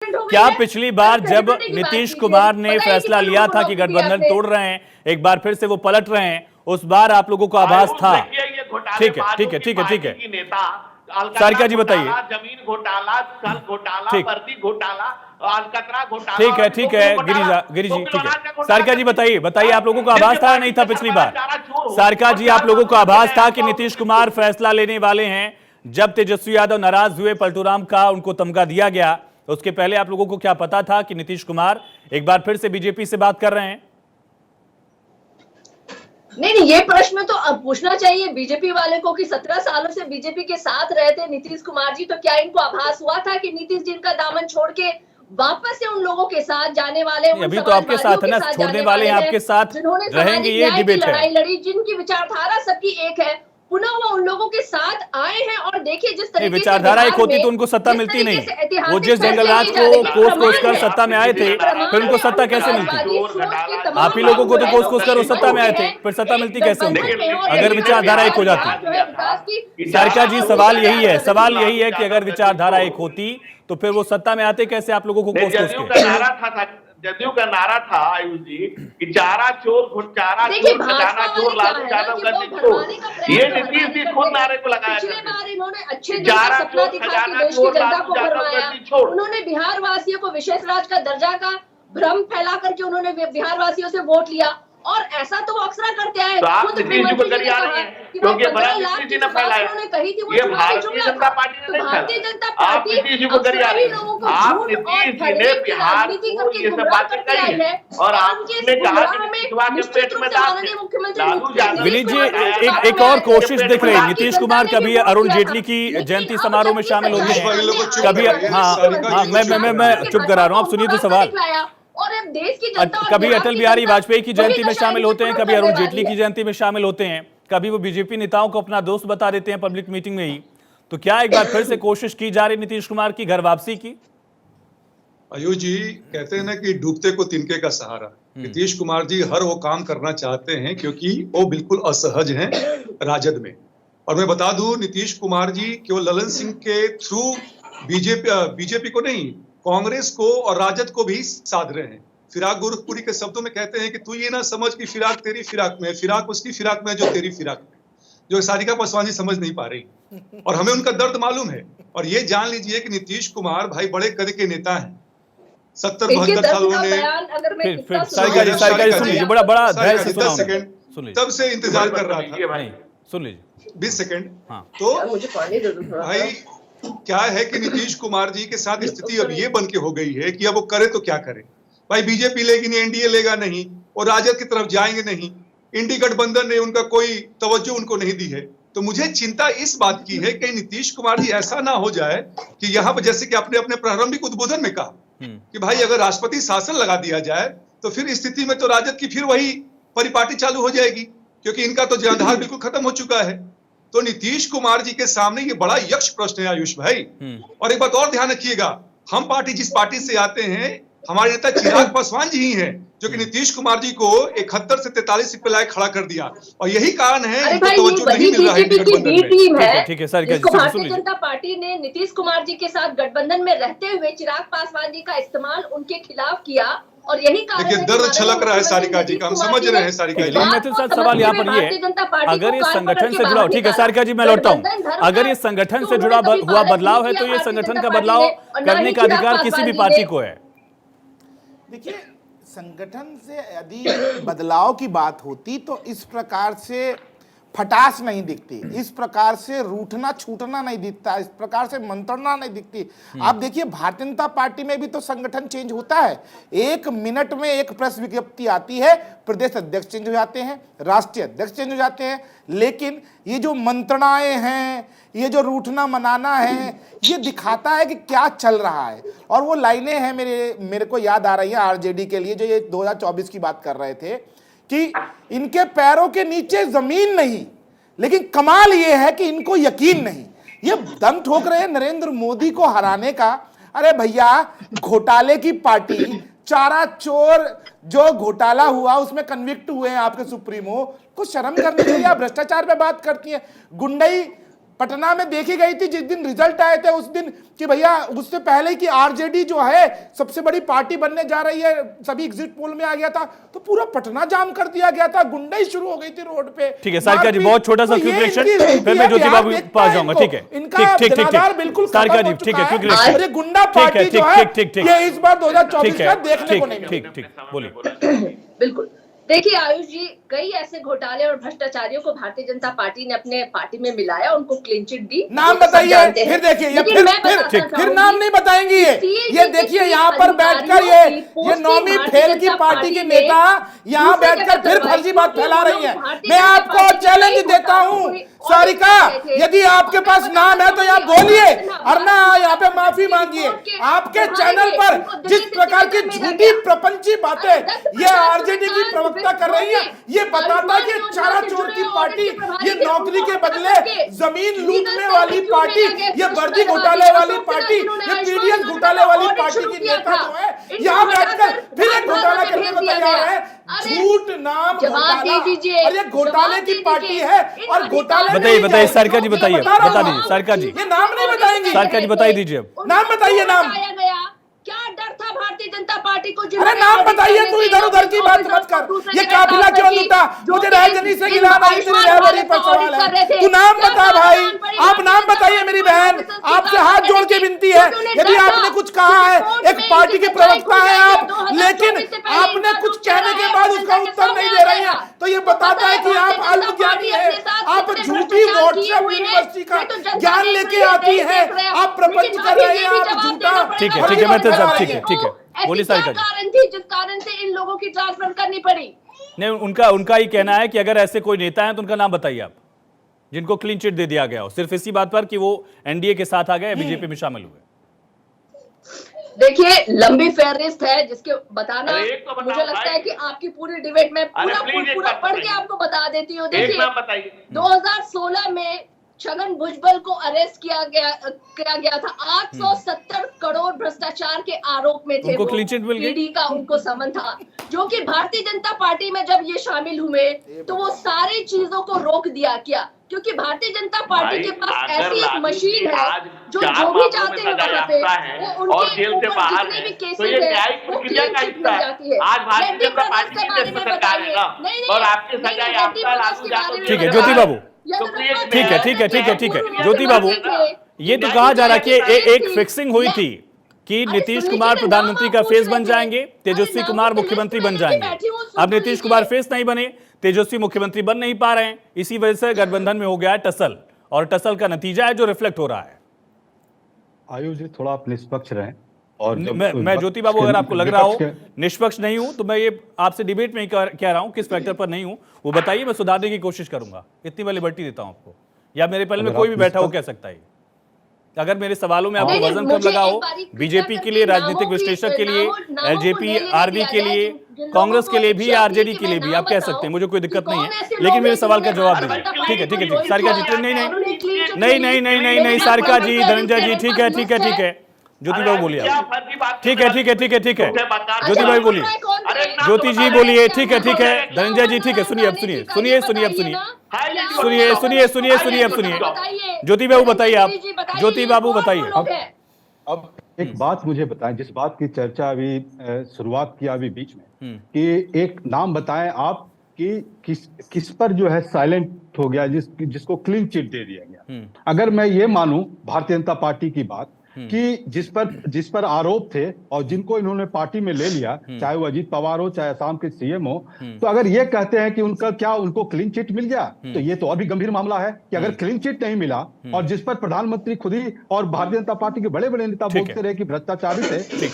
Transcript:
क्या पिछली बार जब नीतीश कुमार ने फैसला लिया था कि गठबंधन तोड़ रहे हैं, एक बार फिर से वो पलट रहे हैं, उस बार आप लोगों को आभास था? ठीक है, ठीक है, ठीक है, ठीक है। सारिका जी बताइए। जमीन घोटाला, कल घोटाला, ठीक, वर्दी घोटाला, अलकतरा घोटाला। ठीक है, ठीक है। गिरी जी, ठीक है। सारिका जी बताइए, बताइए आप लोगों को आभास था नहीं था पिछली बार? सारिका जी, आप लोगों को आभास था कि नीतीश कुमार फैसला लेने वाले हैं? जब तेजस्वी यादव नाराज हुए, पलटूराम का उनको तमगा दिया गया, उसके पहले आप लोगों को क्या पता था कि नीतीश कुमार एक बार फिर से बीजेपी से बात कर रहे हैं? नहीं, ये प्रश्न तो अब पूछना चाहिए बीजेपी वाले को कि 17 सालों से बीजेपी के साथ रहते नीतीश कुमार जी, तो क्या इनको आभास हुआ था कि नीतीश जी का दामन छोड़ के वापस से उन लोगों के साथ जाने वाले? अभी तो आपके साथ है ना, छोड़ने वाले हैं, आपके साथ रहेंगे, ये डिबेट है। लड़ाई लड़ी, जिनकी विचारधारा सबकी एक है, पुनः वो उन लोगों के साथ आए हैं। और देखिए जिस तरीके से विचारधारा एक होती तो उनको सत्ता मिलती नहीं। वो जिस जंगलराज को कोस कर सत्ता में आए थे, फिर उनको सत्ता कैसे मिलती? आप ही लोगों को तो कोस कर वो सत्ता में आए थे, फिर सत्ता मिलती कैसे उनको अगर विचारधारा एक हो जाती? सारिका जी, सवाल यही है, सवाल यही है कि अगर विचारधारा एक होती तो फिर वो सत्ता में आते कैसे आप लोगों को कोस के? जदयू का नारा था आयुष जी कि चारा चोर खजाना चोर लालू यादव का चोर। ये नीतीश जी खुद नारे को लगाया। पिछले बार इन्होंने अच्छे दिन का सपना दिखा के देश की जनता को भरमाया। उन्होंने बिहार वासियों को विशेष राज्य का दर्जा का भ्रम फैला करके उन्होंने बिहार वासियों से वोट लिया, और ऐसा तो वो अक्सर करते हैं। खुद नीतीश जी करी आ रही है क्योंकि बड़ा नीतीश जी ने फैलाया। ये भारतीय जनता पार्टी ने नहीं फैलाया, आप नीतीश जी को करी आ रही है। आप नीतीश जी ने बिहार को ये सब बातें कही है और आपने कहा कि पिछवा के पेट में दांत है। लालू यादव विनीत जी, एक और कोशिश दिख रही है। नीतीश कुमार कभी अरुण जेटली की जयंती समारोह में शामिल होते हैं, कभी हाँ मैं चुप करा रहा हूँ, आप सुनिए तो सवाल। और अब देश की जनता, कभी अटल बिहारी वाजपेयी की जयंती में शामिल होते हैं, कभी अरुण जेटली की जयंती में शामिल होते हैं, कभी वो बीजेपी नेताओं को अपना दोस्त बता देते हैं पब्लिक मीटिंग में ही। तो क्या एक बार फिर से कोशिश की जा रही नीतीश कुमार की घर वापसी की? आयुष जी, कहते हैं ना कि डूबते को तिनके का सहारा। नीतीश कुमार जी हर वो काम करना चाहते हैं क्योंकि वो बिल्कुल असहज हैं राजद में। और मैं बता दूं, नीतीश कुमार जी केवल ललन सिंह के थ्रू बीजेपी को नहीं, कांग्रेस को और राजद को भी साध रहे हैं। फिराक गोरखपुरी के शब्दों में कहते हैं कि तू ये ना समझ कि फिराक तेरी फिराक में, फिराक उसकी फिराक में जो तेरी फिराक में, जो सारिका पासवान जी समझ नहीं पा रही। और हमें उनका दर्द मालूम है। और ये जान लीजिए कि नीतीश कुमार भाई बड़े कद के नेता हैं। 70-72 साल उन्होंने बड़ा धैर्य से 10 सेकंड तब से इंतजार कर रहा था। सुन लीजिए 20 सेकंड। तो भाई क्या है कि नीतीश कुमार जी के साथ स्थिति अब ये बन के हो गई है कि अब वो करे तो क्या करे। भाई बीजेपी लेगी नहीं, एनडीए लेगा नहीं, और राजद की तरफ जाएंगे नहीं। इंडी गठबंधन ने उनका कोई तवज्जो उनको नहीं दी है। तो मुझे चिंता इस बात की है कि नीतीश कुमार जी ऐसा ना हो जाए कि यहाँ पर, जैसे कि आपने अपने प्रारंभिक उद्बोधन में कहा कि भाई अगर राष्ट्रपति शासन लगा दिया जाए तो फिर स्थिति में तो राजद की फिर वही परिपाटी चालू हो जाएगी, क्योंकि इनका तो जनाधार बिल्कुल खत्म हो चुका है। तो नीतीश कुमार जी के सामने ये बड़ा यक्ष प्रश्न है आयुष भाई। और एक बात और ध्यान रखिएगा, हम पार्टी जिस पार्टी से आते हैं, हमारे नेता चिराग पासवान जी ही हैं जो कि नीतीश कुमार जी को 71 से 43 सीट पे लाए खड़ा कर दिया। और यही कारण है ठीक है सर, भारतीय जनता पार्टी ने नीतीश कुमार जी के साथ गठबंधन में रहते हुए चिराग पासवान जी का इस्तेमाल उनके खिलाफ किया, और यही कारण देखिए दर्द छलक रहा है सारिका जी का, हम समझ रहे हैं सारिका जी। लेकिन सर सवाल यहाँ पर ये, अगर ये संगठन से जुड़ा, ठीक है सारिका जी मैं लौटता हूँ, अगर ये संगठन से जुड़ा हुआ बदलाव है तो ये संगठन का बदलाव करने का अधिकार किसी भी पार्टी को है। देखिए, संगठन से यदि बदलाव की बात होती तो इस प्रकार से फटास नहीं दिखती, इस प्रकार से रूठना छूटना नहीं दिखता, इस प्रकार से मंत्रणा नहीं दिखती। आप देखिए भारतीय जनता पार्टी में भी तो संगठन चेंज होता है। 1 मिनट में एक प्रेस विज्ञप्ति आती है, प्रदेश अध्यक्ष चेंज हो जाते हैं, राष्ट्रीय अध्यक्ष चेंज हो जाते हैं, लेकिन ये जो मंत्रणाएं हैं, ये जो रूठना मनाना है, ये दिखाता है कि क्या चल रहा है। और वो लाइनें हैं मेरे को याद आ रही है आरजेडी के लिए, जो ये 2024 की बात कर रहे थे कि इनके पैरों के नीचे जमीन नहीं, लेकिन कमाल ये है कि इनको यकीन नहीं। ये दम ठोक रहे हैं नरेंद्र मोदी को हराने का। अरे भैया, घोटाले की पार्टी, चारा चोर जो घोटाला हुआ उसमें कन्विक्ट हुए हैं आपके सुप्रीमो, कुछ शर्म करनी चाहिए। आप भ्रष्टाचार पे बात करती हैं, गुंडई पटना में देखी गई थी जिस दिन रिजल्ट आए थे उस दिन कि भैया उससे पहले कि आरजेडी जो है सबसे बड़ी पार्टी बनने जा रही है, सभी एग्जिट पोल में आ गया था, तो पूरा पटना जाम कर दिया गया था, गुंडाई शुरू हो गई थी रोड पे। ठीक है सारिका जी, बहुत छोटा सा क्विक रिएक्शन, फिर मैं ज्योति बाबू के पास जाऊंगा। ठीक है, इनका बिल्कुल सारिका जी, ठीक है, क्विक रिएक्शन। अरे गुंडा पार्टी जो है ये इस बार 2024 का देखने को नहीं मिलेगा। ठीक, बोलिए। बिल्कुल, देखिए आयुष जी, कई ऐसे घोटाले और भ्रष्टाचारियों को भारतीय जनता पार्टी ने अपने पार्टी में मिलाया, उनको क्लीन चिट दी। नाम बताइए, फिर देखिए ये फिर नाम नहीं बताएंगे ये देखिए यहाँ पर बैठकर ये नौवीं फेल की पार्टी के नेता यहाँ बैठकर फिर फर्जी बात फैला रही है। मैं आपको चैलेंज देता हूँ सारिका, यदि आपके पास नाम है तो यहाँ बोलिए और ना यहाँ पे माफी मांगिए। आपके चैनल पर जिस प्रकार की झूठी प्रपंची बातें ये आरजेडी की प्रवक्ता कर रही है, ये बताता है कि चारा चोर की पार्टी, ये नौकरी के बदले जमीन लूटने वाली पार्टी, ये वर्दी घोटाले वाली पार्टी, ये पीडीएस घोटाले वाली पार्टी की नेता जो है यहाँ बैठकर फिर एक घोटाला करने को तैयार है। झूठ नाम घोटाला, और ये घोटाले की पार्टी है और घोटाले। बताइए सारिका जी, बताइए, बता दीजिए सारिका जी। ये नाम नहीं बताएंगे सारिका जी, बताइए दीजिए नाम, बताइए नाम। क्या डर था भारतीय जनता पार्टी को? अरे नाम बताइए, तू इधर उधर की बात मत कर। ये काफिला क्यों लूटा? मुझे राजनीति से गिराना ही तेरी रहबरी पर सवाल है। तू नाम बता भाई, आप नाम बताइए। मेरी बहन आपसे हाथ जोड़ के विनती है, यदि आपने कुछ कहा है, एक पार्टी के प्रवक्ता है आप, लेकिन आपने कुछ कहने के बाद उसका उत्तर नहीं दे रही है, तो ये बताता है कि आप अल्पज्ञानी है। आप झूठी व्हाट्सएप यूनिवर्सिटी का ज्ञान लेके आती है, आप प्रपंच कर रहे हैं, आप झूठा। ठीक है, मैं तो सब ठीक है, बोलिए सारिका जी। कारण थी जिस कारण से इन लोगों की ट्रांसफर करनी पड़ी। नहीं, उनका ही कहना है कि अगर ऐसे कोई नेता है तो उनका नाम बताइए आप, जिनको क्लीन चिट दे दिया गया हो, सिर्फ इसी बात पर कि वो एनडीए के साथ आ गए, बीजेपी में शामिल हुए। देखिए लंबी फेहरिस्त है जिसके बताना मुझे लगता है कि आपकी पूरी डिबेट में पूरा पढ़ के आपको बता देती हूँ। देखिए 2016 में छगन भुजबल को अरेस्ट किया गया था। 870 करोड़ भ्रष्टाचार के आरोप में थे, ईडी का उनको समन था, जो कि भारतीय जनता पार्टी में जब ये शामिल हुए तो वो सारी चीजों को रोक दिया। क्या? क्योंकि भारतीय जनता पार्टी के पास ऐसी एक मशीन है जो भी चाहते हैं वहाँ पे वो उनके ऊपर जितने भी केसेस है वो क्लीन चिट मिल जाती है। रेड्डी ब्रदर्स के बारे में बताइए। नहीं, ठीक है ज्योति बाबू, ठीक है ज्योति बाबू, ये तो कहा जा रहा है कि एक फिक्सिंग हुई थी कि नीतीश कुमार प्रधानमंत्री का फेस बन जाएंगे, तेजस्वी कुमार मुख्यमंत्री बन जाएंगे। अब नीतीश कुमार फेस नहीं बने, तेजस्वी मुख्यमंत्री बन नहीं पा रहे हैं, इसी वजह से गठबंधन में हो गया है टसल, और टसल का नतीजा है जो रिफ्लेक्ट हो रहा है। आयुष जी थोड़ा आप निष्पक्ष रहें। और मैं ज्योति बाबू, अगर आपको लग रहा हो निष्पक्ष नहीं हूं तो मैं ये आपसे डिबेट में ही कह रहा हूं, किस फैक्टर पर नहीं हूं वो बताइए, मैं सुधारने की कोशिश करूंगा। इतनी वाली लिबर्टी देता हूं आपको, या मेरे पहले में कोई भी बैठा हो कह सकता है। अगर मेरे सवालों में आपको वजन कम लगा हो, बीजेपी के लिए, राजनीतिक विश्लेषक के लिए, एलजेपी आरबी के लिए, कांग्रेस के लिए भी, आरजेडी के लिए भी, आप कह सकते हैं, मुझे कोई दिक्कत नहीं है, लेकिन मेरे सवाल का जवाब दीजिए। ठीक है सारिका जी, नहीं सारिका जी, धनंजय जी, ठीक है ज्योति बाबू बोलिए। ठीक है ज्योति बाबू बोलिए, ज्योति जी बोलिए। ठीक है धनंजय जी, ठीक है, सुनिए अब सुनिए ज्योति बाबू बताइए। आप ज्योति बाबू बताइए। अब एक बात मुझे बताएं, जिस बात की चर्चा अभी शुरुआत किया अभी बीच में, कि एक नाम बताएं आप कि किस पर जो है साइलेंट हो गया, जिसको क्लीन चिट दे दिया गया। अगर मैं ये मानूं भारतीय जनता पार्टी की बात कि जिस पर आरोप थे और जिनको इन्होंने पार्टी में ले लिया, चाहे वो अजीत पवार हो, चाहे असम के सीएम हो, तो अगर ये कहते हैं कि उनको क्लीन चिट मिल गया, तो ये तो और भी गंभीर मामला है कि अगर क्लीन चिट नहीं मिला और जिस पर प्रधानमंत्री खुद ही और भारतीय जनता पार्टी के बड़े बड़े नेता बोलते रहे कि भ्रष्टाचारी थे।